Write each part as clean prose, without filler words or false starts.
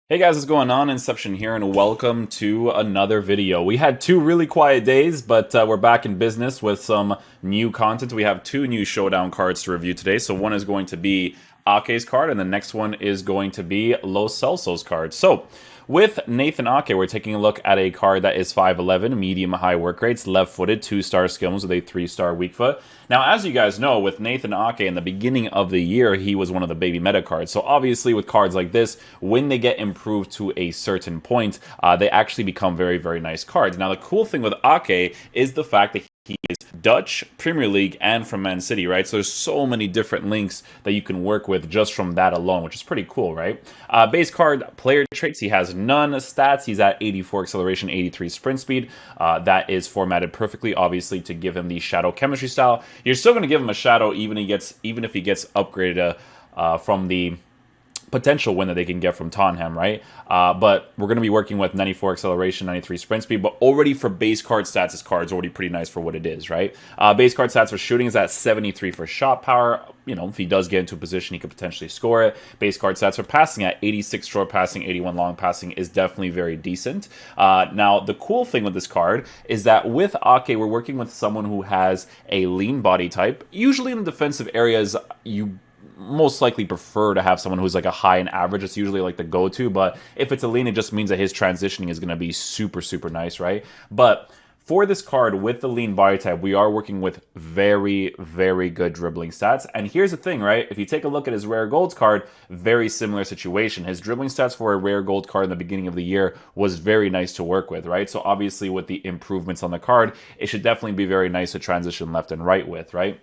Hey guys, what's going on? Inception here, and welcome to another video. We had two really quiet days, but we're back in business with some new content. We have two new Showdown cards to review today. So one is going to be Ake's card, and the next one is going to be Lo Celso's card. So with Nathan Ake, we're taking a look at a card that is 5'11", medium-high work rates, left-footed, 2-star skills with a 3-star weak foot. Now, as you guys know, with Nathan Ake in the beginning of the year, he was one of the baby meta cards. So obviously with cards like this, when they get improved to a certain point, they actually become very, very nice cards. Now, the cool thing with Ake is the fact that he is Dutch, Premier League, and from Man City, right? So there's so many different links that you can work with just from that alone, which is pretty cool, right? Base card, player traits, he has none. Stats, he's at 84 acceleration, 83 sprint speed. That is formatted perfectly, obviously, to give him the shadow chemistry style. You're still going to give him a shadow even if he gets upgraded from the potential win that they can get from Tottenham, right? But we're going to be working with 94 acceleration, 93 sprint speed, but already for base card stats, this card's already pretty nice for what it is, right? Base card stats for shooting is at 73 for shot power. You know, if he does get into a position, he could potentially score it. Base card stats for passing at 86 short passing, 81 long passing is definitely very decent. Now, the cool thing with this card is that with Ake, we're working with someone who has a lean body type. Usually in the defensive areas, you most likely prefer to have someone who's like a high and average. It's usually like the go-to, but if it's a lean, it just means that his transitioning is going to be super, super nice, right? But for this card with the lean body type, we are working with very, very good dribbling stats. And here's the thing, right? If you take a look at his rare golds card, very similar situation. His dribbling stats for a rare gold card in the beginning of the year was very nice to work with, right? So obviously with the improvements on the card, it should definitely be very nice to transition left and right with, right?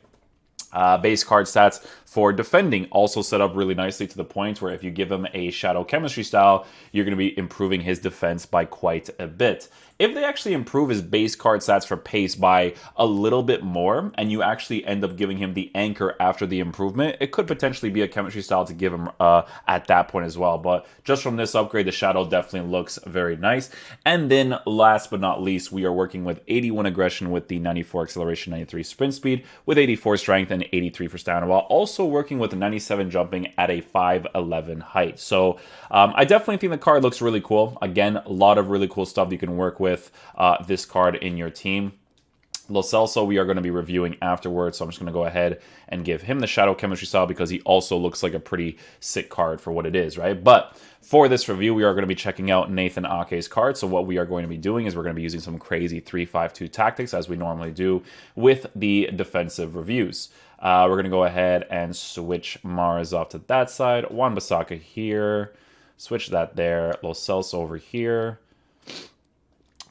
Base card stats for defending also set up really nicely to the point where if you give him a shadow chemistry style, you're going to be improving his defense by quite a bit. If they actually improve his base card stats for pace by a little bit more, and you actually end up giving him the anchor after the improvement, it could potentially be a chemistry style to give him at that point as well. But just from this upgrade, the shadow definitely looks very nice. And then last but not least, we are working with 81 aggression with the 94 acceleration, 93 sprint speed, with 84 strength and 83 for stamina, while also working with the 97 jumping at a 5'11 height. So I definitely think the card looks really cool. Again, a lot of really cool stuff you can work with this card in your team. Lo Celso we are going to be reviewing afterwards, so I'm just going to go ahead and give him the shadow chemistry style because he also looks like a pretty sick card for what it is, right? But for this review, we are going to be checking out Nathan Ake's card. So what we are going to be doing is we're going to be using some crazy 3-5-2 tactics as we normally do with the defensive reviews. We're going to go ahead and switch Mars off to that side. Wan-Bissaka here. Switch that there. Lo Celso over here.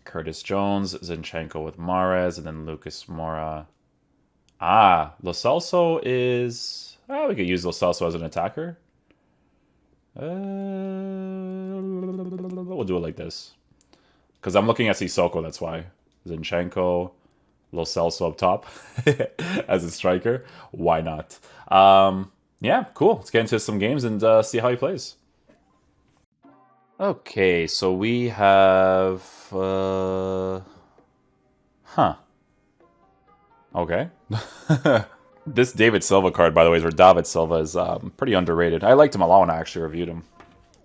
Curtis Jones, Zinchenko with Mahrez, and then Lucas Moura. Lo Celso is... we could use Lo Celso as an attacker. We'll do it like this. Because I'm looking at Sissoko, that's why. Zinchenko, Lo Celso up top as a striker. Why not? Yeah, cool. Let's get into some games and see how he plays. Okay, so we have... Okay. This David Silva card, by the way, or David Silva, is pretty underrated. I liked him a lot when I actually reviewed him.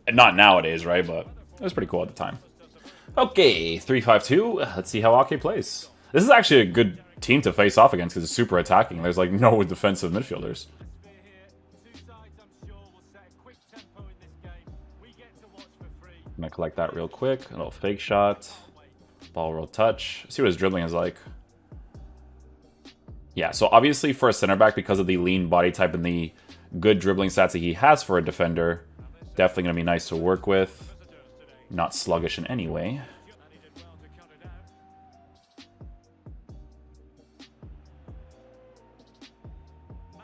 And not nowadays, right? But it was pretty cool at the time. Okay, 3-5-2. Let's see how Ake plays. This is actually a good team to face off against because it's super attacking. There's like no defensive midfielders. I'm going to collect that real quick. A little fake shot. Ball roll touch. See what his dribbling is like. Yeah, so obviously for a center back, because of the lean body type and the good dribbling stats that he has for a defender, definitely going to be nice to work with. Not sluggish in any way.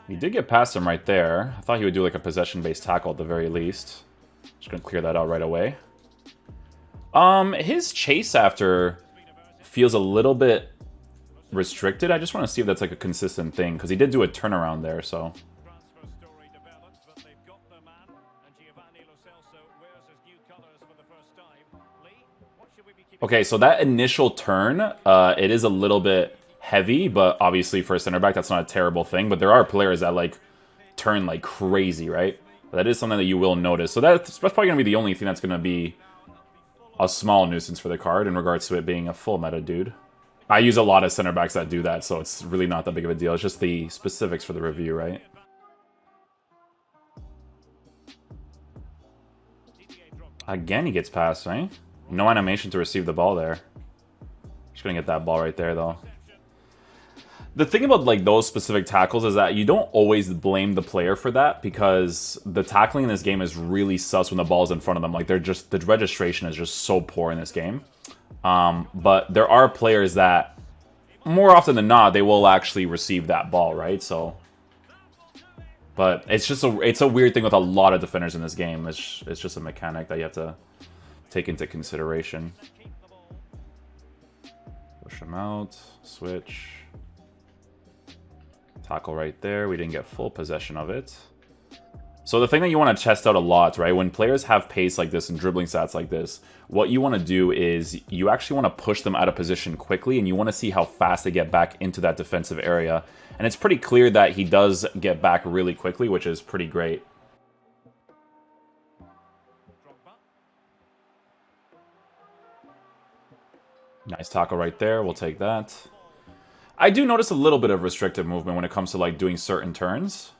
He did get past him right there. I thought he would do like a possession-based tackle at the very least. Just going to clear that out right away. His chase after feels a little bit restricted. I just want to see if that's like a consistent thing, because he did do a turnaround there, so... Okay, so that initial turn, it is a little bit heavy, but obviously for a center back, that's not a terrible thing. But there are players that like turn like crazy, right? But that is something that you will notice. So that's probably going to be the only thing that's going to be a small nuisance for the card in regards to it being a full meta dude. I use a lot of center backs that do that, so it's really not that big of a deal. It's just the specifics for the review, right? Again, he gets past, right? No animation to receive the ball there. Just gonna get that ball right there, though. The thing about like those specific tackles is that you don't always blame the player for that, because the tackling in this game is really sus when the ball is in front of them. Like the registration is just so poor in this game. But there are players that, more often than not, they will actually receive that ball, right? So, but it's just a weird thing with a lot of defenders in this game. It's just a mechanic that you have to take into consideration. Push him out, switch. Tackle right there. We didn't get full possession of it. So the thing that you want to test out a lot, right? When players have pace like this and dribbling stats like this, what you want to do is you actually want to push them out of position quickly, and you want to see how fast they get back into that defensive area. And it's pretty clear that he does get back really quickly, which is pretty great. Nice tackle right there. We'll take that. I do notice a little bit of restrictive movement when it comes to like doing certain turns.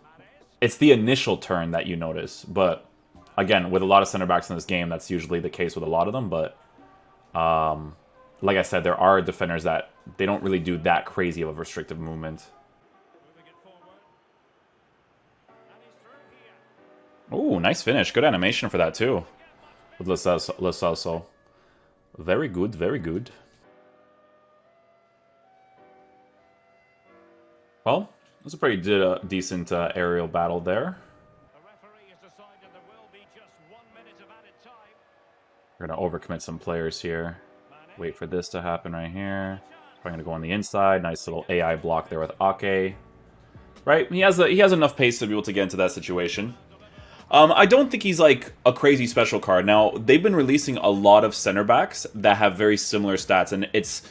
It's the initial turn that you notice, but again, with a lot of center backs in this game, that's usually the case with a lot of them. But like I said, there are defenders that they don't really do that crazy of a restrictive movement. Ooh, nice finish. Good animation for that too. With Lo Celso. Very good, very good. Well, it was a pretty decent aerial battle there. We're going to overcommit some players here. Wait for this to happen right here. Probably going to go on the inside. Nice little AI block there with Ake. Right? He has enough pace to be able to get into that situation. I don't think he's like a crazy special card. Now, they've been releasing a lot of center backs that have very similar stats, and it's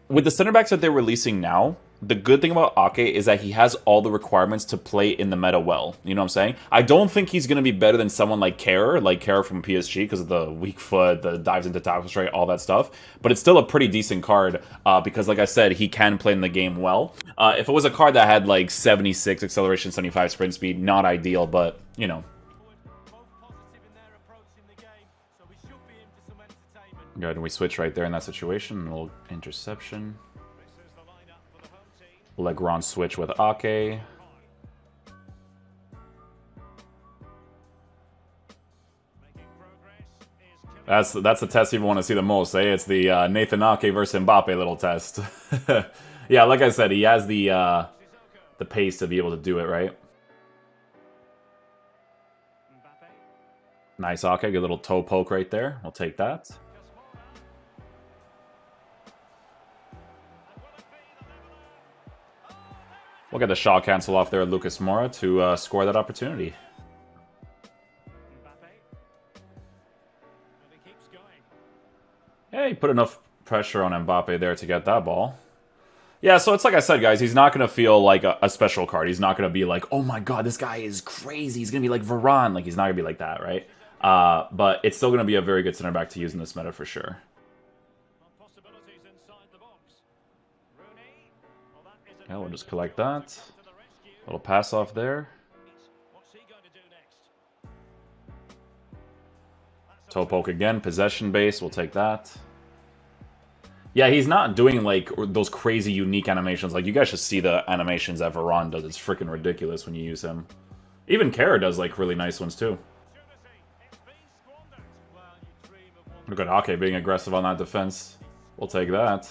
with the center backs that they're releasing now, the good thing about Ake is that he has all the requirements to play in the meta well. You know what I'm saying? I don't think he's going to be better than someone like Kerr from PSG because of the weak foot, the dives into tackle straight, all that stuff. But it's still a pretty decent card because, like I said, he can play in the game well. If it was a card that had like 76 acceleration, 75 sprint speed, not ideal, but, you know. Good, and we switch right there in that situation. A little interception. Legrand switch with Ake. That's the test you want to see the most, eh? It's the Nathan Ake versus Mbappe little test. Yeah, like I said, he has the pace to be able to do it, right? Nice Ake, good little toe poke right there. We'll take that. We'll get the shot cancel off there at Lucas Moura to score that opportunity. Yeah, he put enough pressure on Mbappe there to get that ball. Yeah, so it's like I said, guys, he's not going to feel like a special card. He's not going to be like, oh my god, this guy is crazy. He's going to be like Varane. Like, he's not going to be like that, right? But it's still going to be a very good center back to use in this meta for sure. Yeah, we'll just collect that. Little pass off there. Toe poke again, possession base, we'll take that. Yeah, he's not doing like those crazy unique animations. Like, you guys should see the animations that Varane does. It's freaking ridiculous when you use him. Even Kerr does like really nice ones too. Look at Ake being aggressive on that defense. We'll take that.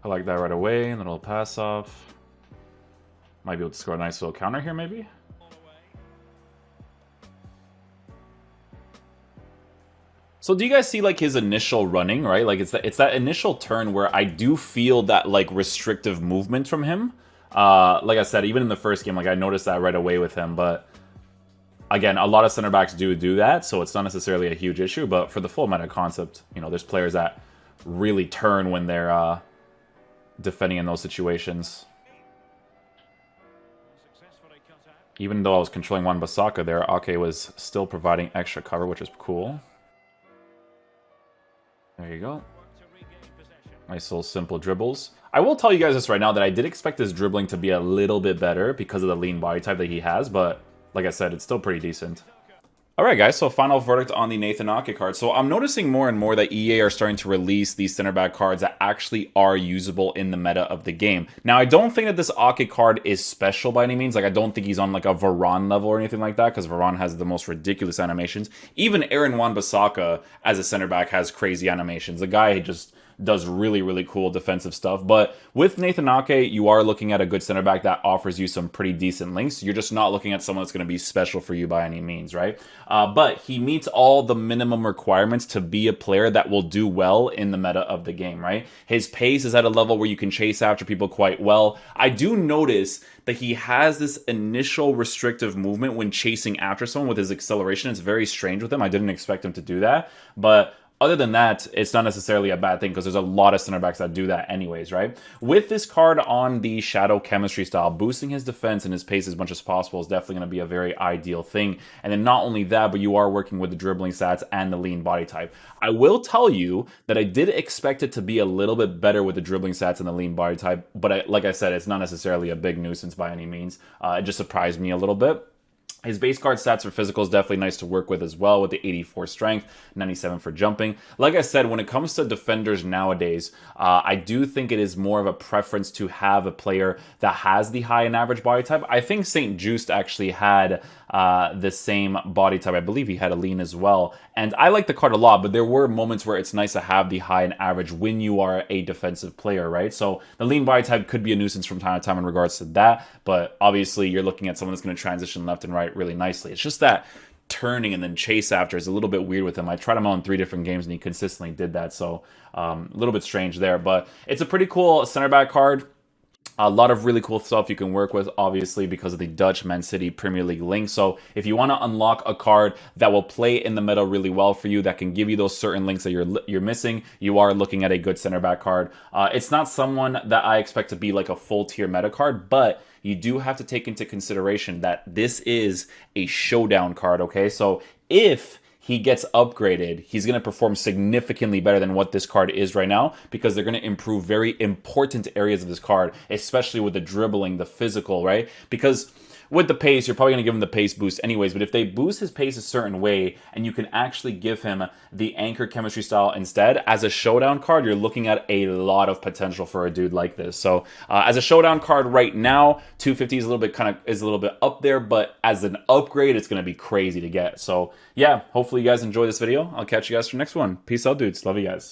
I like that right away. A little pass off. Might be able to score a nice little counter here, maybe. So do you guys see like his initial running, right? Like it's that initial turn where I do feel that like restrictive movement from him. Like I said, even in the first game, like I noticed that right away with him. But again, a lot of center backs do that, so it's not necessarily a huge issue. But for the full meta concept, you know, there's players that really turn when they're defending in those situations. Even though I was controlling Wan-Bissaka there, Ake was still providing extra cover, which is cool. There you go. Nice little simple dribbles. I will tell you guys this right now that I did expect his dribbling to be a little bit better because of the lean body type that he has, but like I said, it's still pretty decent. Alright guys, so final verdict on the Nathan Ake card. So I'm noticing more and more that EA are starting to release these center back cards that actually are usable in the meta of the game. Now I don't think that this Ake card is special by any means. Like I don't think he's on like a Varane level or anything like that, because Varane has the most ridiculous animations. Even Aaron Wan-Bissaka as a center back has crazy animations. The guy just does really, really cool defensive stuff. But with Nathan Ake, you are looking at a good center back that offers you some pretty decent links. You're just not looking at someone that's going to be special for you by any means, right? But he meets all the minimum requirements to be a player that will do well in the meta of the game, right? His pace is at a level where you can chase after people quite well. I do notice that he has this initial restrictive movement when chasing after someone with his acceleration. It's very strange with him. I didn't expect him to do that, but other than that, it's not necessarily a bad thing because there's a lot of center backs that do that anyways, right? With this card on the Shadow Chemistry style, boosting his defense and his pace as much as possible is definitely going to be a very ideal thing. And then not only that, but you are working with the dribbling stats and the lean body type. I will tell you that I did expect it to be a little bit better with the dribbling stats and the lean body type, but like I said, it's not necessarily a big nuisance by any means. It just surprised me a little bit. His base card stats for physical is definitely nice to work with as well, with the 84 strength, 97 for jumping. Like I said, when it comes to defenders nowadays, I do think it is more of a preference to have a player that has the high and average body type. I think St. Just actually had the same body type. I believe he had a lean as well. And I like the card a lot, but there were moments where it's nice to have the high and average when you are a defensive player, right? So the lean body type could be a nuisance from time to time in regards to that, but obviously you're looking at someone that's going to transition left and right really nicely. It's just that turning and then chase after is a little bit weird with him. I tried him out in 3 different games and he consistently did that, so a little bit strange there. But it's a pretty cool center back card. A lot of really cool stuff you can work with, obviously, because of the Dutch Man City Premier League link. So if you want to unlock a card that will play in the meta really well for you, that can give you those certain links that you're missing, you are looking at a good center back card. It's not someone that I expect to be like a full tier meta card, but you do have to take into consideration that this is a showdown card, okay? So if he gets upgraded, he's going to perform significantly better than what this card is right now, because they're going to improve very important areas of this card, especially with the dribbling, the physical, right? Because with the pace, you're probably going to give him the pace boost anyways, but if they boost his pace a certain way and you can actually give him the Anchor Chemistry style instead, as a showdown card, you're looking at a lot of potential for a dude like this. So as a showdown card right now, 250 is a little bit up there, but as an upgrade, it's going to be crazy to get. So yeah, hopefully you guys enjoy this video. I'll catch you guys for the next one. Peace out, dudes. Love you guys.